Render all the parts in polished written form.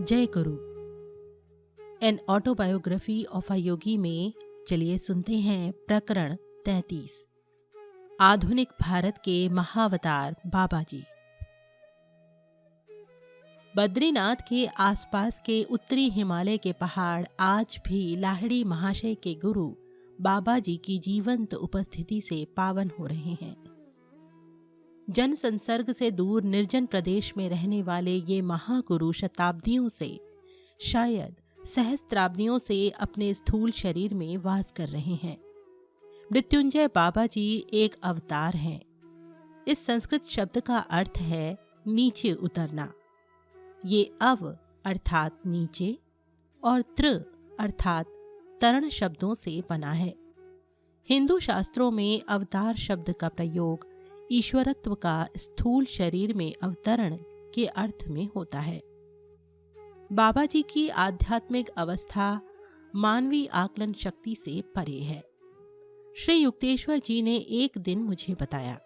जय गुरु। An autobiography of a योगी में चलिए सुनते हैं प्रकरण 33, आधुनिक भारत के महाअवतार बाबा जी। बद्रीनाथ के आसपास के उत्तरी हिमालय के पहाड़ आज भी लाहिड़ी महाशय के गुरु बाबा जी की जीवंत उपस्थिति से पावन हो रहे हैं। जन संसर्ग से दूर निर्जन प्रदेश में रहने वाले ये महागुरु शताब्दियों से, शायद सहस्त्राब्दियों से अपने स्थूल शरीर में वास कर रहे हैं। मृत्युंजय बाबा जी एक अवतार हैं। इस संस्कृत शब्द का अर्थ है नीचे उतरना। ये अव अर्थात नीचे और त्र अर्थात तरण शब्दों से बना है। हिंदू शास्त्रों में अवतार शब्द का प्रयोग ईश्वरत्व का स्थूल शरीर में अवतरण के अर्थ में होता है। बाबा जी की आध्यात्मिक अवस्था मानवीय आकलन शक्ति से परे है। श्री युक्तेश्वर जी ने एक दिन मुझे बताया,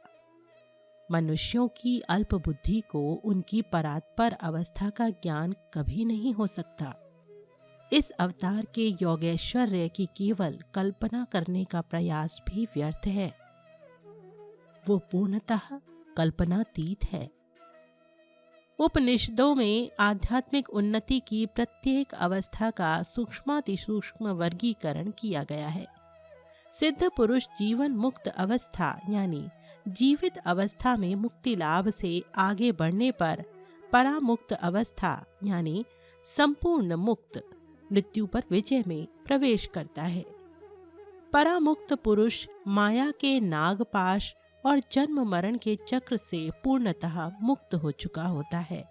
मनुष्यों की अल्प बुद्धि को उनकी परात्पर अवस्था का ज्ञान कभी नहीं हो सकता। इस अवतार के योगैश्वर्य की केवल कल्पना करने का प्रयास भी व्यर्थ है। वो पूर्णतः कल्पनातीत है। उपनिषदों में आध्यात्मिक उन्नति की प्रत्येक अवस्था का सूक्ष्मातिसूक्ष्म वर्गीकरण किया गया है। सिद्ध पुरुष जीवन मुक्त अवस्था यानी जीवित अवस्था में मुक्ति लाभ से आगे बढ़ने पर परामुक्त अवस्था यानी संपूर्ण मुक्त मृत्यु पर विजय में प्रवेश करता है। परामुक्त पुरुष माया के नागपाश और जन्म मरण के चक्र से पूर्णतः मुक्त हो चुका होता है।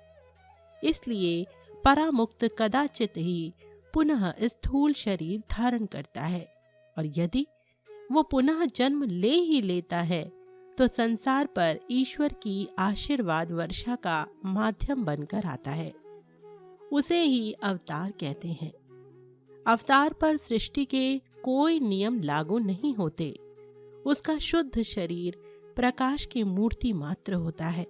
इसलिए परामुक्त कदाचित ही पुनः स्थूल शरीर धारण करता है, और यदि वो पुनः जन्म ले ही लेता है तो संसार पर ईश्वर की आशीर्वाद वर्षा का माध्यम बनकर आता है। उसे ही अवतार कहते हैं। अवतार पर सृष्टि के कोई नियम लागू नहीं होते। उसका शुद्ध शरीर प्रकाश की मूर्ति मात्र होता है।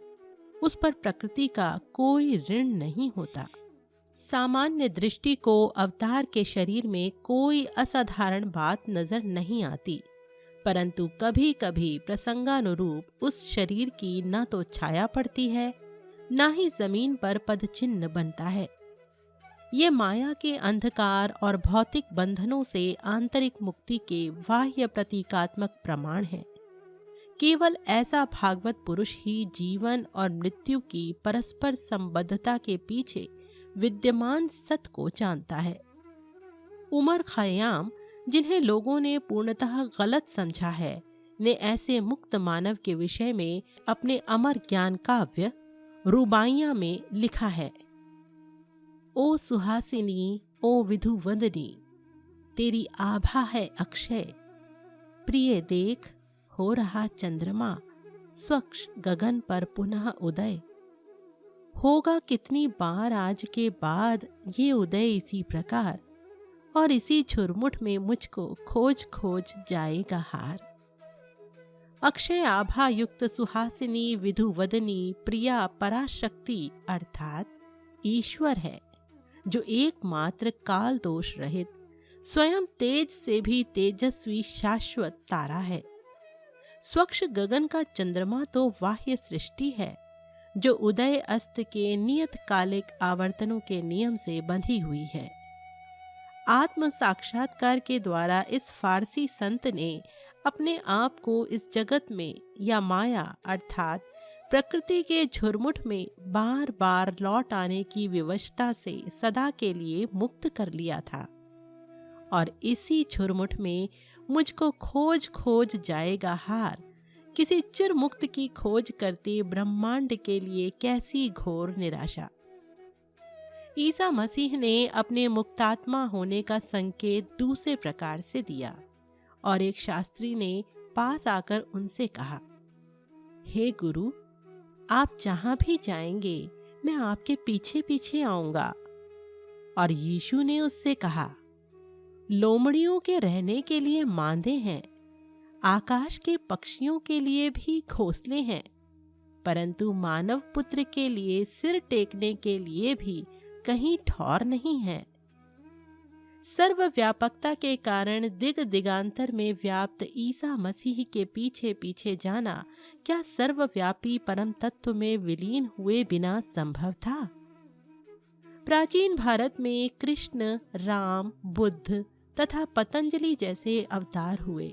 उस पर प्रकृति का कोई ऋण नहीं होता। सामान्य दृष्टि को अवतार के शरीर में कोई असाधारण बात नजर नहीं आती, परंतु कभी कभी प्रसंगानुरूप उस शरीर की न तो छाया पड़ती है, न ही जमीन पर पदचिन्ह बनता है। ये माया के अंधकार और भौतिक बंधनों से आंतरिक मुक्ति के बाह्य प्रतीकात्मक प्रमाण हैं। केवल ऐसा भागवत पुरुष ही जीवन और मृत्यु की परस्पर संबद्धता के पीछे विद्यमान सत्य को जानता है। उमर खयाम, जिन्हें लोगों ने पूर्णतः गलत समझा है, ने ऐसे मुक्त मानव के विषय में अपने अमर ज्ञान काव्य रुबाइयां में लिखा है, ओ सुहासिनी, ओ विधुवंदनी, तेरी आभा है अक्षय, प्रिय देख हो रहा चंद्रमा, स्वच्छ गगन पर पुनः उदय। होगा कितनी बार आज के बाद ये उदय इसी प्रकार, और इसी झुरमुट में मुझको खोज खोज जाएगा हार। अक्षय आभा युक्त सुहासिनी विधुवदनी प्रिया पराशक्ति अर्थात ईश्वर है, जो एकमात्र काल दोष रहित स्वयं तेज से भी तेजस्वी शाश्वत तारा है। स्वच्छ गगन का चंद्रमा तो बाह्य सृष्टि है, जो उदय अस्त के नियत कालिक आवर्तनों के नियम से बंधी हुई है। आत्म साक्षात्कार के द्वारा इस फारसी संत ने अपने आप को इस जगत में या माया अर्थात प्रकृति के झुरमुट में बार बार लौट आने की विवशता से सदा के लिए मुक्त कर लिया था, और इसी झुरमुट में मुझको खोज खोज जाएगा हार। किसी चिर मुक्त की खोज करते ब्रह्मांड के लिए कैसी घोर निराशा। ईसा मसीह ने अपने मुक्तात्मा होने का संकेत दूसरे प्रकार से दिया, और एक शास्त्री ने पास आकर उनसे कहा, हे गुरु, आप जहां भी जाएंगे मैं आपके पीछे पीछे आऊंगा। और यीशु ने उससे कहा, लोमड़ियों के रहने के लिए मांदे हैं, आकाश के पक्षियों के लिए भी घोंसले हैं, परंतु मानव पुत्र के लिए सिर टेकने के लिए भी कहीं ठौर नहीं है। सर्वव्यापकता के कारण दिग दिगांतर में व्याप्त ईसा मसीह के पीछे पीछे जाना क्या सर्वव्यापी परम तत्व में विलीन हुए बिना संभव था? प्राचीन भारत में कृष्ण, राम, बुद्ध तथा पतंजलि जैसे अवतार हुए।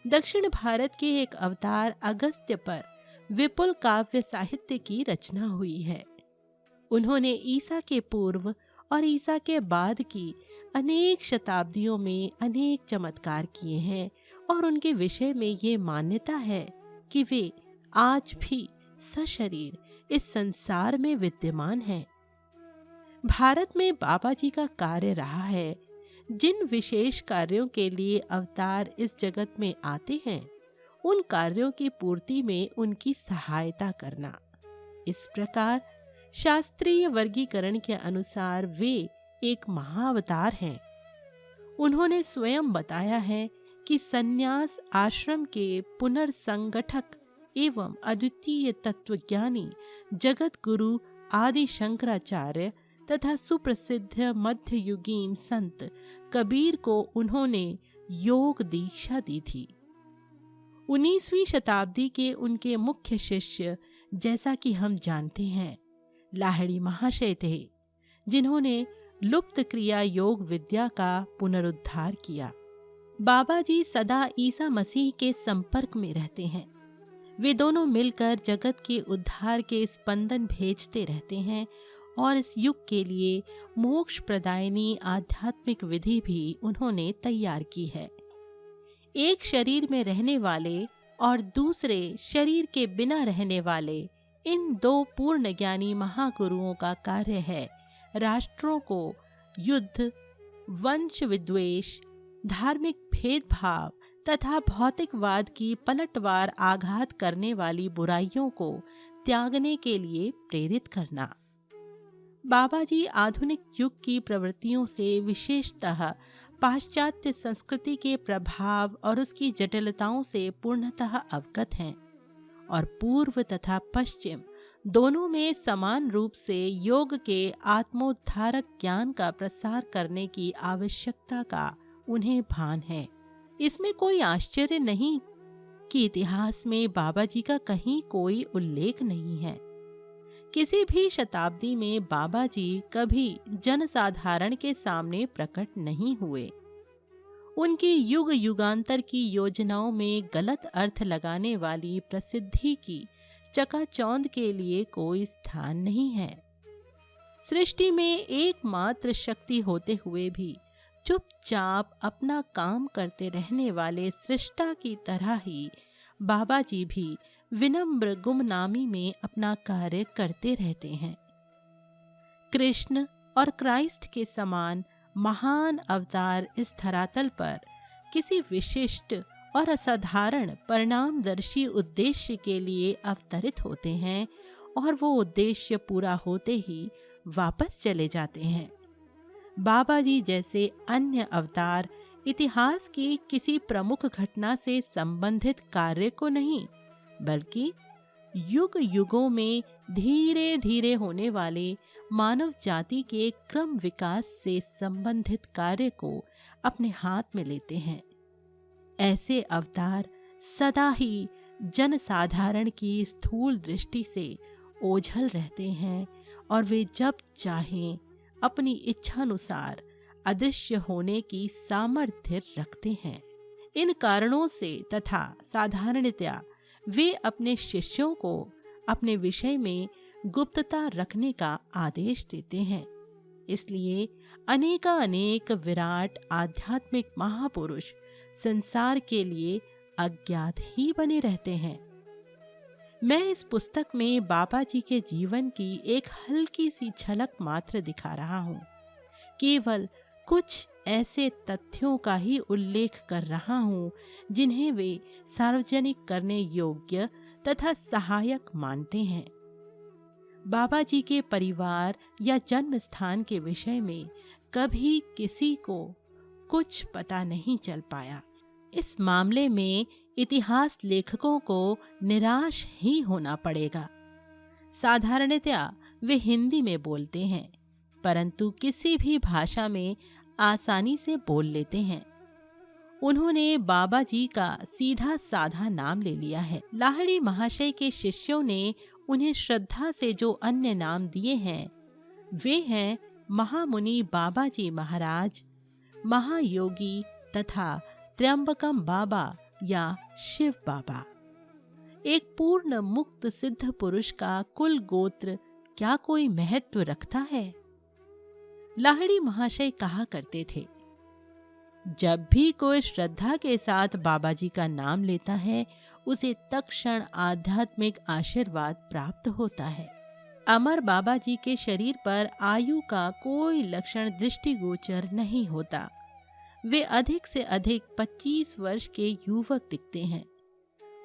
दक्षिण भारत के एक अवतार अगस्त्य पर विपुल काव्य साहित्य की रचना हुई है। उन्होंने ईसा के पूर्व और ईसा के बाद की अनेक शताब्दियों में अनेक चमत्कार किए हैं और उनके विषय में ये मान्यता है कि वे आज भी सशरीर इस संसार में विद्यमान हैं। भारत में बाबा जी का कार्य रहा है, जिन विशेष कार्यों के लिए अवतार इस जगत में आते हैं उन कार्यों की पूर्ति में उनकी सहायता करना। इस प्रकार शास्त्रीय वर्गीकरण के अनुसार वे एक महाअवतार हैं। उन्होंने स्वयं बताया है कि संन्यास आश्रम के पुनर्संगठक एवं अद्वितीय तत्वज्ञानी जगत गुरु आदि शंकराचार्य तथा सुप्रसिद्ध मध्ययुगीन संत कबीर को उन्होंने योग दीक्षा दी थी। 19वीं शताब्दी के उनके मुख्य शिष्य, जैसा कि हम जानते हैं, लाहिड़ी महाशय थे, जिन्होंने लुप्त क्रिया योग विद्या का पुनरुद्धार किया। बाबा जी सदा ईसा मसीह के संपर्क में रहते हैं। वे दोनों मिलकर जगत के उद्धार के स्पंदन भेजते रहते हैं और इस युग के लिए मोक्ष प्रदायिनी आध्यात्मिक विधि भी उन्होंने तैयार की है। एक शरीर में रहने वाले और दूसरे शरीर के बिना रहने वाले इन दो पूर्ण ज्ञानी महागुरुओं का कार्य है राष्ट्रों को युद्ध, वंश विद्वेष, धार्मिक भेदभाव तथा भौतिकवाद की पलटवार आघात करने वाली बुराइयों को त्यागने के लिए प्रेरित करना। बाबा जी आधुनिक युग की प्रवृत्तियों से विशेषतः पाश्चात्य संस्कृति के प्रभाव और उसकी जटिलताओं से पूर्णतः अवगत हैं और पूर्व तथा पश्चिम दोनों में समान रूप से योग के आत्मोद्धारक ज्ञान का प्रसार करने की आवश्यकता का उन्हें भान है। इसमें कोई आश्चर्य नहीं कि इतिहास में बाबा जी का कहीं कोई उल्लेख नहीं है। किसी भी शताब्दी में बाबा जी कभी जनसाधारण के सामने प्रकट नहीं हुए। उनकी युग युगांतर की योजनाओं में गलत अर्थ लगाने वाली प्रसिद्धि की चकाचौंध के लिए कोई स्थान नहीं है। सृष्टि में एकमात्र शक्ति होते हुए भी चुपचाप अपना काम करते रहने वाले सृष्टा की तरह ही बाबा जी भी विनम्र गुमनामी में अपना कार्य करते रहते हैं। कृष्ण और क्राइस्ट के समान महान अवतार इस धरातल पर किसी विशिष्ट और असाधारण परिणामदर्शी उद्देश्य के लिए अवतरित होते हैं और वो उद्देश्य पूरा होते ही वापस चले जाते हैं। बाबा जी जैसे अन्य अवतार इतिहास की किसी प्रमुख घटना से संबंधित कार्य को नहीं, बल्कि युग युगों में धीरे धीरे होने वाले मानव जाति के क्रम विकास से संबंधित कार्य को अपने हाथ में लेते हैं। ऐसे अवतार सदा ही जनसाधारण की स्थूल दृष्टि से ओझल रहते हैं और वे जब चाहें अपनी इच्छानुसार अदृश्य होने की सामर्थ्य रखते हैं। इन कारणों से तथा साधारणतया वे अपने शिष्यों को अपने विषय में गुप्तता रखने का आदेश देते हैं। इसलिए अनेक विराट आध्यात्मिक महापुरुष संसार के लिए अज्ञात ही बने रहते हैं। मैं इस पुस्तक में बाबा जी के जीवन की एक हल्की सी झलक मात्र दिखा रहा हूँ। केवल कुछ ऐसे तथ्यों का ही उल्लेख कर रहा हूँ जिन्हें वे सार्वजनिक करने योग्य तथा सहायक मानते हैं। बाबा जी के परिवार या जन्म स्थान के विषय में कभी किसी को कुछ पता नहीं चल पाया। इस मामले में इतिहास लेखकों को निराश ही होना पड़ेगा। साधारणतया वे हिंदी में बोलते हैं, परंतु किसी भी भाषा में आसानी से बोल लेते हैं। उन्होंने बाबा जी का सीधा साधा नाम ले लिया है। लाहिड़ी महाशय के शिष्यों ने उन्हें श्रद्धा से जो अन्य नाम दिए हैं वे हैं महामुनि बाबा जी महाराज, महायोगी तथा त्र्यंबकम बाबा या शिव बाबा। एक पूर्ण मुक्त सिद्ध पुरुष का कुल गोत्र क्या कोई महत्व रखता है? लाहिड़ी महाशय कहा करते थे, जब भी कोई श्रद्धा के साथ बाबा जी का नाम लेता है उसे तत्क्षण आध्यात्मिक आशीर्वाद प्राप्त होता है। अमर बाबा जी के शरीर पर आयु का कोई लक्षण दृष्टिगोचर नहीं होता। वे अधिक से अधिक 25 वर्ष के युवक दिखते हैं।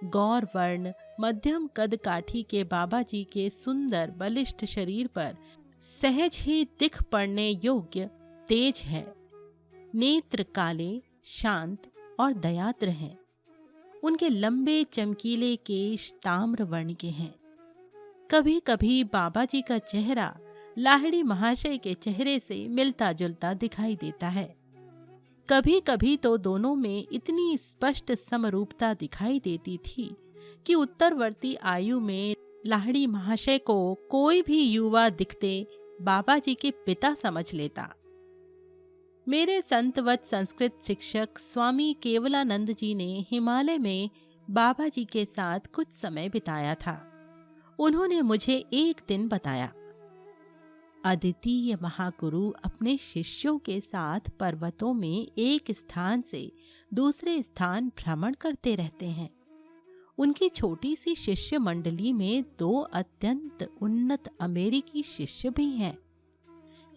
गौर वर्ण मध्यम कद काठी के बाबा जी के सुंदर बलिष्ठ शरीर पर सहज ही दिख पड़ने योग्य तेज है। नेत्र काले, शांत और दयाद्र हैं। उनके लंबे चमकीले केश ताम्र वर्ण के हैं। कभी कभी बाबा जी का चेहरा लाहिड़ी महाशय के चेहरे से मिलता जुलता दिखाई देता है। कभी कभी तो दोनों में इतनी स्पष्ट समरूपता दिखाई देती थी कि उत्तरवर्ती आयु में लाहिड़ी महाशय को कोई भी युवा दिखते बाबा जी के पिता समझ लेता। मेरे संतवत संस्कृत शिक्षक स्वामी केवलानंद जी ने हिमालय में बाबा जी के साथ कुछ समय बिताया था। उन्होंने मुझे एक दिन बताया, अद्वितीय महागुरु अपने शिष्यों के साथ पर्वतों में एक स्थान से दूसरे स्थान भ्रमण करते रहते हैं। उनकी छोटी सी शिष्य मंडली में 2 अत्यंत उन्नत अमेरिकी शिष्य भी हैं।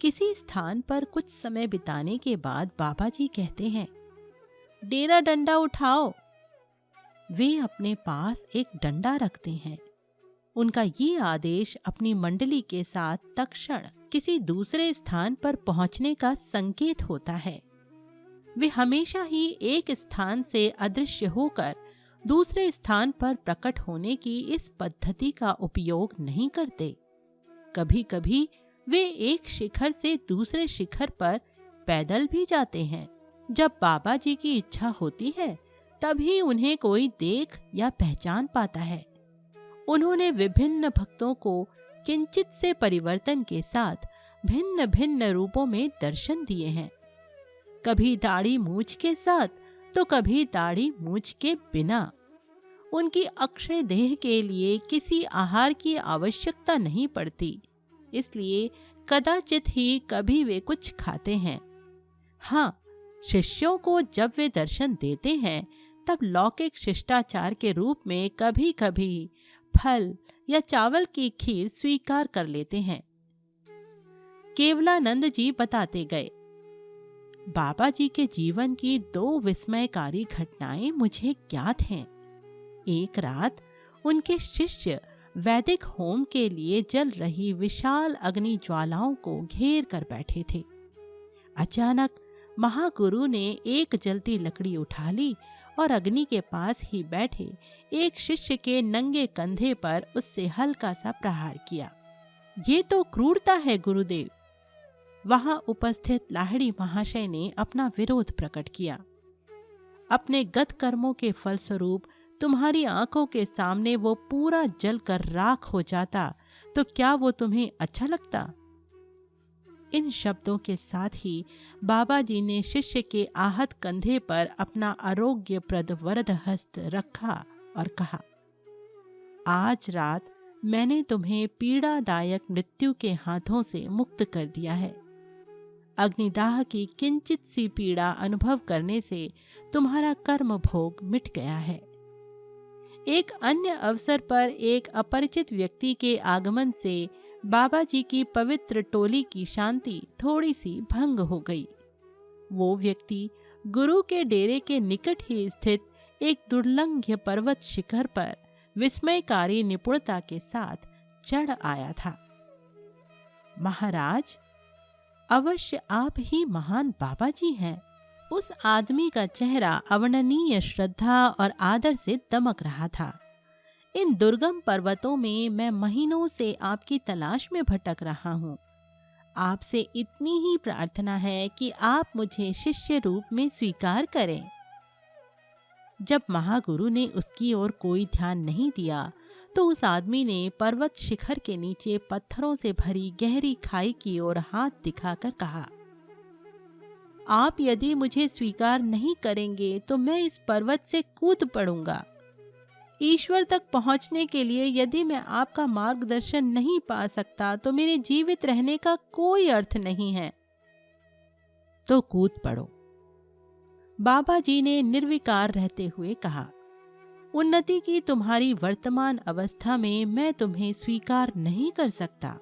किसी स्थान पर कुछ समय बिताने के बाद बाबा जी कहते हैं, डेरा डंडा उठाओ। वे अपने पास एक डंडा रखते हैं। उनका ये आदेश अपनी मंडली के साथ तत्क्षण किसी दूसरे स्थान पर पहुंचने का संकेत होता है। वे हमेशा ही एक स्थान से अदृश्य होकर दूसरे स्थान पर प्रकट होने की इस पद्धति का उपयोग नहीं करते। कभी कभी वे एक शिखर से दूसरे शिखर पर पैदल भी जाते हैं। जब बाबा जी की इच्छा होती है तभी उन्हें कोई देख या पहचान पाता है। उन्होंने विभिन्न भक्तों को किंचित से परिवर्तन के साथ भिन्न भिन्न रूपों में दर्शन दिए हैं। कभी दाढ़ी मूछ के साथ तो कभी दाढ़ी मूछ के बिना। उनकी अक्षय देह के लिए किसी आहार की आवश्यकता नहीं पड़ती, इसलिए कदाचित ही कभी वे कुछ खाते हैं। हाँ, शिष्यों को जब वे दर्शन देते हैं तब लौकिक शिष्टाचार के रूप में कभी कभी फल या चावल की खीर स्वीकार कर लेते हैं। केवलानंद जी बताते गए, बाबा जी के जीवन की 2 विस्मयकारी घटनाएं मुझे ज्ञात हैं। एक रात उनके शिष्य वैदिक होम के लिए जल रही विशाल अग्नि ज्वालाओं को घेर कर बैठे थे। अचानक महागुरु ने एक जलती लकड़ी उठा ली और अग्नि के पास ही बैठे एक शिष्य के नंगे कंधे पर उससे हल्का सा प्रहार किया। ये तो क्रूरता है गुरुदेव। वहां उपस्थित लाहिड़ी महाशय ने अपना विरोध प्रकट किया। अपने गत कर्मों के फलस्वरूप तुम्हारी आंखों के सामने वो पूरा जलकर राख हो जाता तो क्या वो तुम्हें अच्छा लगता? इन शब्दों के साथ ही बाबा जी ने शिष्य के आहत कंधे पर अपना आरोग्यप्रद वरद हस्त रखा और कहा, आज रात मैंने तुम्हें पीड़ादायक मृत्यु के हाथों से मुक्त कर दिया है। अग्निदाह की किंचित सी पीड़ा अनुभव करने से तुम्हारा कर्म भोग मिट गया है। एक अन्य अवसर पर एक अपरिचित व्यक्ति के आगमन से बाबा जी की पवित्र टोली की शांति थोड़ी सी भंग हो गई। वो व्यक्ति गुरु के डेरे के निकट ही स्थित एक दुर्लंघ्य पर्वत शिखर पर विस्मयकारी निपुणता के साथ चढ़ आया था। महाराज, अवश्य आप ही महान बाबा जी हैं। उस आदमी का चेहरा अवर्णनीय श्रद्धा और आदर से दमक रहा था। इन दुर्गम पर्वतों में मैं महीनों से आपकी तलाश में भटक रहा हूँ। आपसे इतनी ही प्रार्थना है कि आप मुझे शिष्य रूप में स्वीकार करें। जब महागुरु ने उसकी ओर कोई ध्यान नहीं दिया तो उस आदमी ने पर्वत शिखर के नीचे पत्थरों से भरी गहरी खाई की ओर हाथ दिखाकर कहा, आप यदि मुझे स्वीकार नहीं करेंगे तो मैं इस पर्वत से कूद पड़ूंगा। ईश्वर तक पहुंचने के लिए यदि मैं आपका मार्गदर्शन नहीं पा सकता तो मेरे जीवित रहने का कोई अर्थ नहीं है। तो कूद पड़ो। बाबा जी ने निर्विकार रहते हुए कहा, उन्नति की तुम्हारी वर्तमान अवस्था में मैं तुम्हें स्वीकार नहीं कर सकता।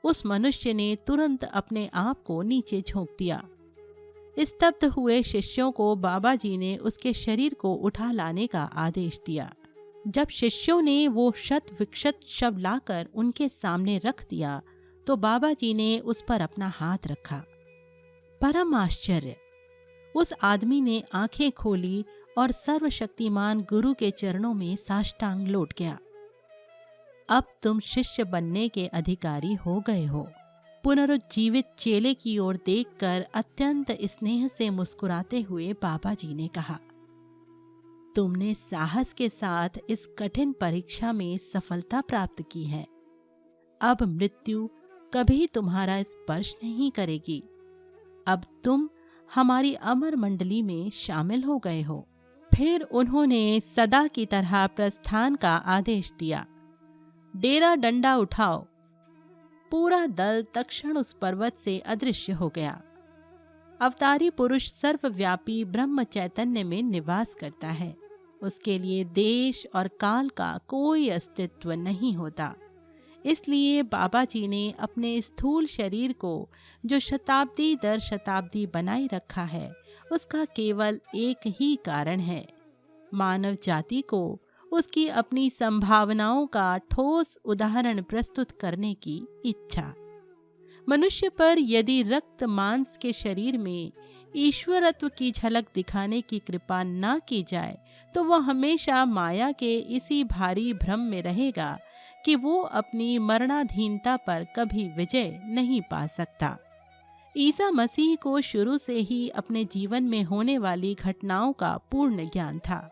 उस मनुष्य ने तुरंत अपने आप को नीचे झोंक दिया। स्तब्ध हुए शिष्यों को बाबा जी ने उसके शरीर को उठा लाने का आदेश दिया। जब शिष्यों ने वो शत विक्षत शव लाकर उनके सामने रख दिया तो बाबा जी ने उस पर अपना हाथ रखा। परम आश्चर्य! उस आदमी ने आंखें खोली और सर्वशक्तिमान गुरु के चरणों में साष्टांग लौट गया। अब तुम शिष्य बनने के अधिकारी हो गए हो। पुनरुज्जीवित चेले की ओर देखकर अत्यंत स्नेह से मुस्कुराते हुए बाबा जी ने कहा, तुमने साहस के साथ इस कठिन परीक्षा में सफलता प्राप्त की है। अब मृत्यु कभी तुम्हारा स्पर्श नहीं करेगी। अब तुम हमारी अमर मंडली में शामिल हो गए हो। फिर उन्होंने सदा की तरह प्रस्थान का आदेश दिया। डेरा डंडा उठाओ। पूरा दल तत्क्षण उस पर्वत से अदृश्य हो गया। अवतारी पुरुष सर्वव्यापी ब्रह्म चैतन्य में निवास करता है। उसके लिए देश और काल का कोई अस्तित्व नहीं होता। इसलिए बाबा जी ने अपने स्थूल शरीर को जो शताब्दी दर शताब्दी बनाए रखा है, उसका केवल एक ही कारण है, मानव जाति को उसकी अपनी संभावनाओं का ठोस उदाहरण प्रस्तुत करने की इच्छा। मनुष्य पर यदि रक्त मांस के शरीर में ईश्वरत्व की झलक दिखाने की कृपा न की जाए तो वह हमेशा माया के इसी भारी भ्रम में रहेगा कि वो अपनी मरणाधीनता पर कभी विजय नहीं पा सकता। ईसा मसीह को शुरू से ही अपने जीवन में होने वाली घटनाओं का पूर्ण ज्ञान था।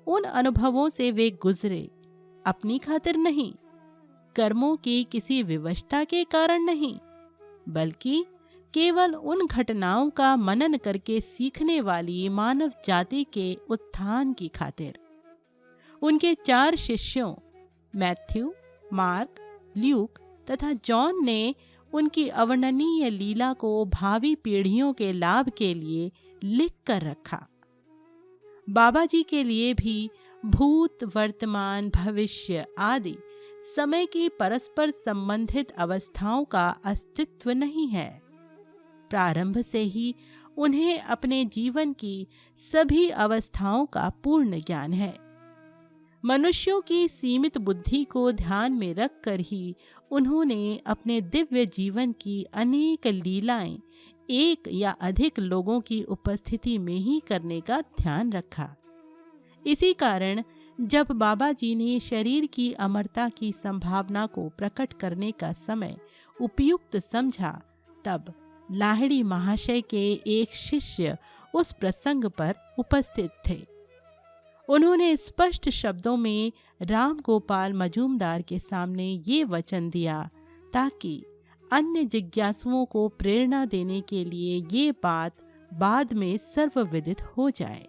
उन अनुभवों से वे गुजरे, अपनी खातिर नहीं, कर्मों की किसी विवशता के कारण नहीं, बल्कि केवल उन घटनाओं का मनन करके सीखने वाली मानव जाति के उत्थान की खातिर। उनके 4 शिष्यों मैथ्यू, मार्क, ल्यूक तथा जॉन ने उनकी अवर्णनीय लीला को भावी पीढ़ियों के लाभ के लिए लिख कर रखा। बाबा जी के लिए भी भूत, वर्तमान, भविष्य आदि समय की परस्पर संबंधित अवस्थाओं का अस्तित्व नहीं है। प्रारंभ से ही उन्हें अपने जीवन की सभी अवस्थाओं का पूर्ण ज्ञान है। मनुष्यों की सीमित बुद्धि को ध्यान में रखकर ही उन्होंने अपने दिव्य जीवन की अनेक लीलाएं एक या अधिक लोगों की उपस्थिति में ही करने का ध्यान रखा। इसी कारण जब बाबा जी ने शरीर की अमरता की संभावना को प्रकट करने का समय उपयुक्त समझा, तब लाहिड़ी महाशय के एक शिष्य उस प्रसंग पर उपस्थित थे। उन्होंने स्पष्ट शब्दों में राम गोपाल मजूमदार के सामने ये वचन दिया ताकि अन्य जिज्ञासुओं को प्रेरणा देने के लिए ये बात बाद में सर्वविदित हो जाए।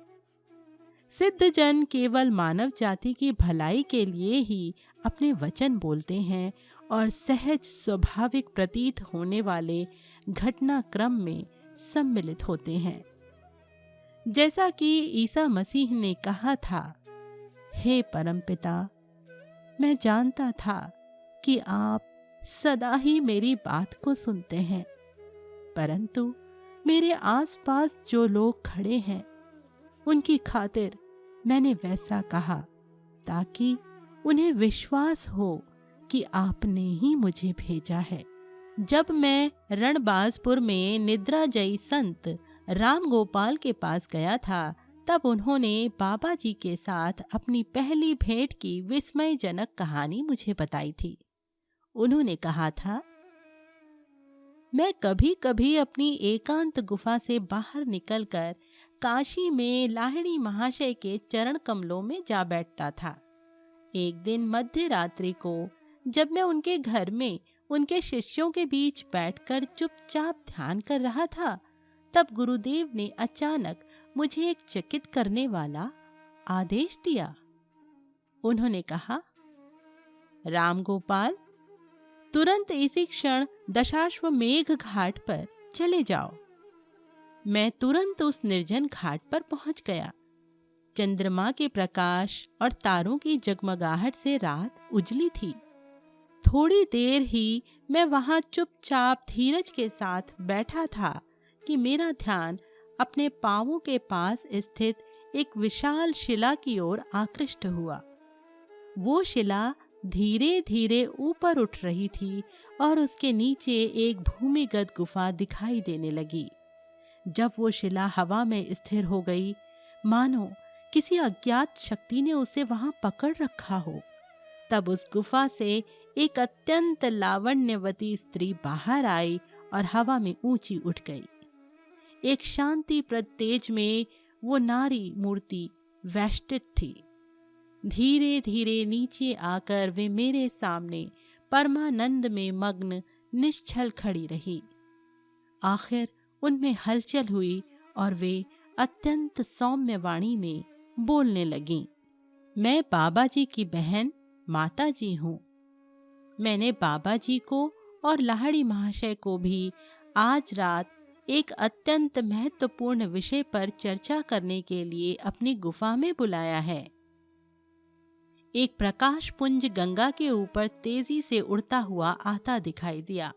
सिद्ध जन केवल मानव जाति की भलाई के लिए ही अपने वचन बोलते हैं और सहज स्वाभाविक प्रतीत होने वाले घटनाक्रम में सम्मिलित होते हैं। जैसा कि ईसा मसीह ने कहा था, हे परमपिता, मैं जानता था कि आप सदा ही मेरी बात को सुनते हैं, परंतु मेरे आसपास जो लोग खड़े हैं उनकी खातिर मैंने वैसा कहा ताकि उन्हें विश्वास हो कि आपने ही मुझे भेजा है। जब मैं रणबाजपुर में निद्राजयी संत राम गोपाल के पास गया था, तब उन्होंने बाबा जी के साथ अपनी पहली भेंट की विस्मयजनक कहानी मुझे बताई थी। उन्होंने कहा था, मैं कभी कभी अपनी एकांत गुफा से बाहर निकलकर काशी में लाहिड़ी महाशय के चरण कमलों में जा बैठता था। एक दिन मध्य रात्रि को जब मैं उनके घर में उनके शिष्यों के बीच बैठकर चुपचाप ध्यान कर रहा था, तब गुरुदेव ने अचानक मुझे एक चकित करने वाला आदेश दिया। उन्होंने कहा, राम गोपाल, तुरंत इसी क्षण दशाश्वमेध घाट पर चले जाओ। मैं तुरंत उस निर्जन घाट पर पहुंच गया। चंद्रमा के प्रकाश और तारों की जगमगाहट से रात उजली थी। थोड़ी देर ही मैं वहां चुपचाप धीरज के साथ बैठा था कि मेरा ध्यान अपने पांवों के पास स्थित एक विशाल शिला की ओर आकृष्ट हुआ। वो शिला धीरे धीरे ऊपर उठ रही थी और उसके नीचे एक भूमिगत गुफा दिखाई देने लगी। जब वो शिला हवा में स्थिर हो गई, मानो किसी अज्ञात शक्ति ने उसे वहां पकड़ रखा हो, तब उस गुफा से एक अत्यंत लावण्यवती स्त्री बाहर आई और हवा में ऊंची उठ गई। एक शांतिप्रद तेज में वो नारी मूर्ति वेष्टित थी। धीरे धीरे नीचे आकर वे मेरे सामने परमानंद में मग्न निश्चल खड़ी रही। आखिर उनमें हलचल हुई और वे अत्यंत सौम्य वाणी में बोलने लगीं। मैं बाबा जी की बहन माता जी हूँ। मैंने बाबा जी को और लाहिड़ी महाशय को भी आज रात एक अत्यंत महत्वपूर्ण विषय पर चर्चा करने के लिए अपनी गुफा में बुलाया है। एक प्रकाश पुंज गंगा के ऊपर तेजी से उड़ता हुआ आता दिखाई दिया।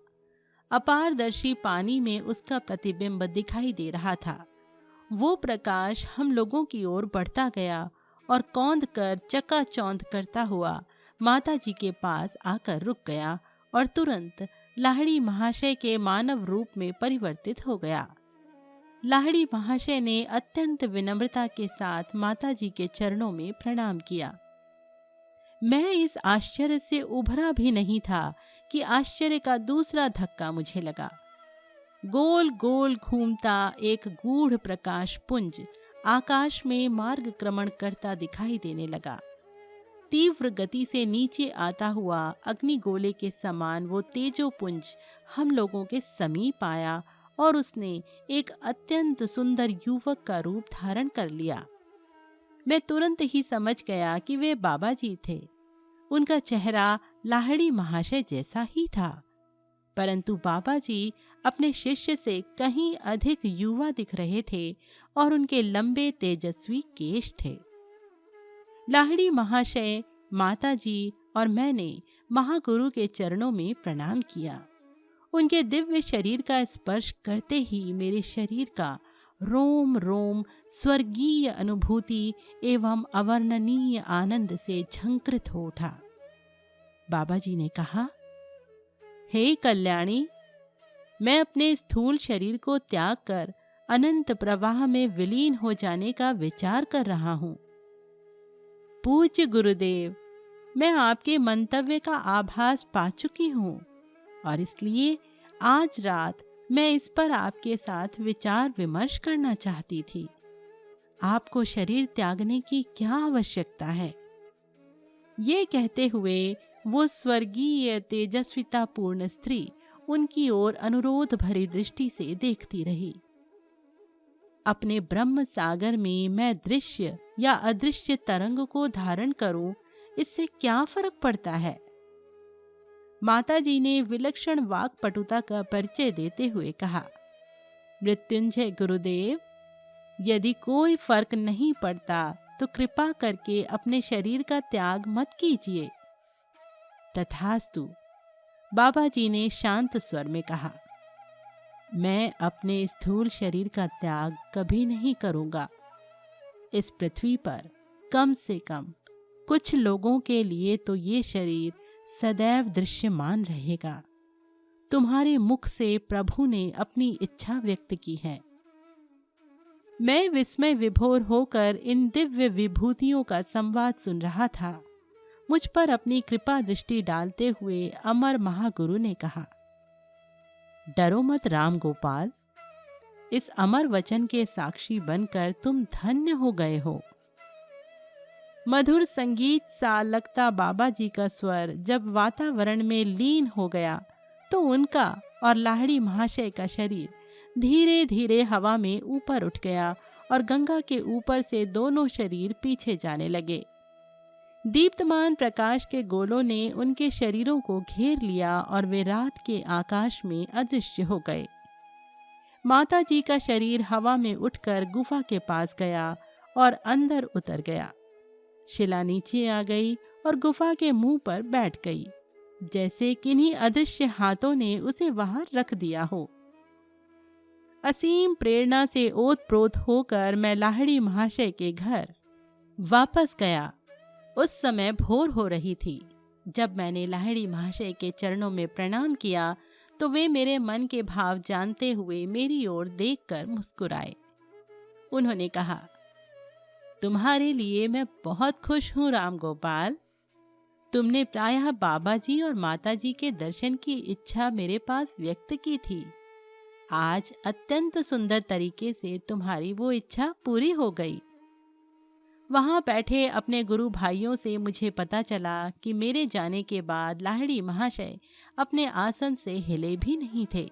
अपारदर्शी पानी में उसका प्रतिबिंब दिखाई दे रहा था। वो प्रकाश हम लोगों की ओर बढ़ता गया और कौंध कर चकाचौंध करता हुआ माता जी के पास आकर रुक गया और तुरंत लाहिड़ी महाशय के मानव रूप में परिवर्तित हो गया। लाहिड़ी महाशय ने अत्यंत विनम्रता के साथ माता जी के चरणों में प्रणाम किया। मैं इस आश्चर्य से उभरा भी नहीं था कि आश्चर्य का दूसरा धक्का मुझे लगा। गोल गोल घूमता एक गूढ़ प्रकाश पुंज आकाश में मार्ग क्रमण करता दिखाई देने लगा। तीव्र गति से नीचे आता हुआ अग्निगोले के समान वो तेजोपुंज हम लोगों के समीप आया और उसने एक अत्यंत सुंदर युवक का रूप धारण कर लिया। मैं तुरंत ही समझ गया कि वे बाबा जी थे। उनका चेहरा लाहिड़ी महाशय जैसा ही था, परंतु बाबा जी अपने शिष्य से कहीं अधिक युवा दिख रहे थे और उनके लंबे तेजस्वी केश थे। लाहिड़ी महाशय, माता जी और मैंने महागुरु के चरणों में प्रणाम किया। उनके दिव्य शरीर का स्पर्श करते ही मेरे शरीर का रोम रोम स्वर्गीय अनुभूति एवं अवर्णनीय आनंद से झंकृत हो उठा। बाबा जी ने कहा, हे कल्याणी, मैं अपने स्थूल शरीर को त्याग कर अनंत प्रवाह में विलीन हो जाने का विचार कर रहा हूँ। पूज्य गुरुदेव, मैं आपके मंतव्य का आभास पा चुकी हूँ और इसलिए आज रात मैं इस पर आपके साथ विचार विमर्श करना चाहती थी। आपको शरीर त्यागने की क्या आवश्यकता है? ये कहते हुए वो स्वर्गीय तेजस्विता पूर्ण स्त्री उनकी ओर अनुरोध भरी दृष्टि से देखती रही। अपने ब्रह्म सागर में मैं दृश्य या अदृश्य तरंग को धारण करूं, इससे क्या फर्क पड़ता है? माता जी ने विलक्षण वाक्पटुता का परिचय देते हुए कहा, मृत्युंजय गुरुदेव, यदि कोई फर्क नहीं पड़ता तो कृपा करके अपने शरीर का त्याग मत कीजिए। तथास्तु, बाबा जी ने शांत स्वर में कहा, मैं अपने स्थूल शरीर का त्याग कभी नहीं करूंगा। इस पृथ्वी पर कम से कम कुछ लोगों के लिए तो ये शरीर सदैव दृश्यमान रहेगा। तुम्हारे मुख से प्रभु ने अपनी इच्छा व्यक्त की है। मैं विस्मय विभोर होकर इन दिव्य विभूतियों का संवाद सुन रहा था। मुझ पर अपनी कृपा दृष्टि डालते हुए अमर महागुरु ने कहा, डरो मत राम गोपाल, इस अमर वचन के साक्षी बनकर तुम धन्य हो गए हो। मधुर संगीत सा लगता बाबा जी का स्वर जब वातावरण में लीन हो गया तो उनका और लाहिड़ी महाशय का शरीर धीरे धीरे हवा में ऊपर उठ गया और गंगा के ऊपर से दोनों शरीर पीछे जाने लगे। दीप्तमान प्रकाश के गोलों ने उनके शरीरों को घेर लिया और वे रात के आकाश में अदृश्य हो गए। माता जी का शरीर हवा में उठकर गुफा के पास गया और अंदर उतर गया। शिला नीचे आ गई और गुफा के मुंह पर बैठ गई, जैसे किन्हीं अदृश्य हाथों ने उसे वहां रख दिया हो। असीम प्रेरणा से ओतप्रोत होकर मैं लाहिड़ी महाशय के घर वापस गया। उस समय भोर हो रही थी। जब मैंने लाहिड़ी महाशय के चरणों में प्रणाम किया तो वे मेरे मन के भाव जानते हुए मेरी ओर देखकर मुस्कुराए। उन्होंने कहा, तुम्हारे लिए मैं बहुत खुश हूँ राम गोपाल। तुमने प्रायः बाबा जी और माता जी के दर्शन की इच्छा मेरे पास व्यक्त की थी। आज अत्यंत सुंदर तरीके से तुम्हारी वो इच्छा पूरी हो गई। वहां बैठे अपने गुरु भाइयों से मुझे पता चला कि मेरे जाने के बाद लाहिड़ी महाशय अपने आसन से हिले भी नहीं थे।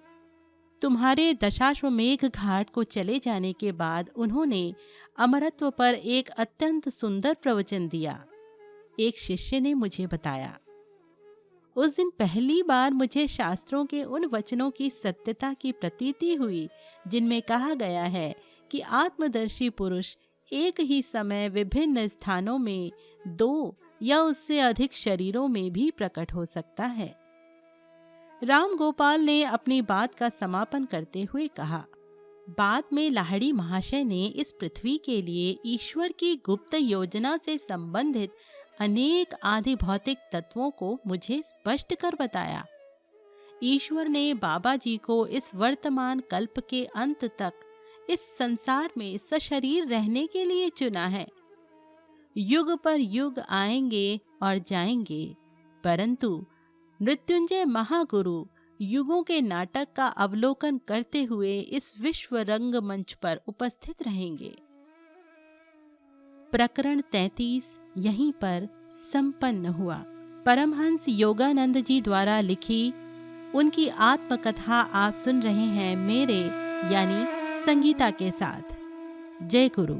तुम्हारे दशाश्वमेघ घाट को चले जाने के बाद उन्होंने अमरत्व पर एक अत्यंत सुंदर प्रवचन दिया। एक शिष्य ने मुझे बताया, उस दिन पहली बार मुझे शास्त्रों के उन वचनों की सत्यता की प्रतीति हुई जिनमें कहा गया है कि आत्मदर्शी पुरुष एक ही समय विभिन्न स्थानों में 2 या उससे अधिक शरीरों में भी प्रकट हो सकता है। राम गोपाल ने अपनी बात का समापन करते हुए कहा, बाद में लाहिड़ी महाशय ने इस पृथ्वी के लिए ईश्वर की गुप्त योजना से संबंधित अनेक आदि भौतिक तत्वों को मुझे स्पष्ट कर बताया। ईश्वर ने बाबा जी को इस वर्तमान कल्प के अंत तक इस संसार में सशरीर रहने के लिए चुना है। युग पर युग आएंगे और जाएंगे, परंतु मृत्युंजय महागुरु युगों के नाटक का अवलोकन करते हुए इस विश्व रंग मंच पर उपस्थित रहेंगे। प्रकरण 33 यहीं पर संपन्न हुआ। परमहंस योगानंद जी द्वारा लिखी उनकी आत्मकथा आप सुन रहे हैं मेरे यानी संगीता के साथ। जय गुरु।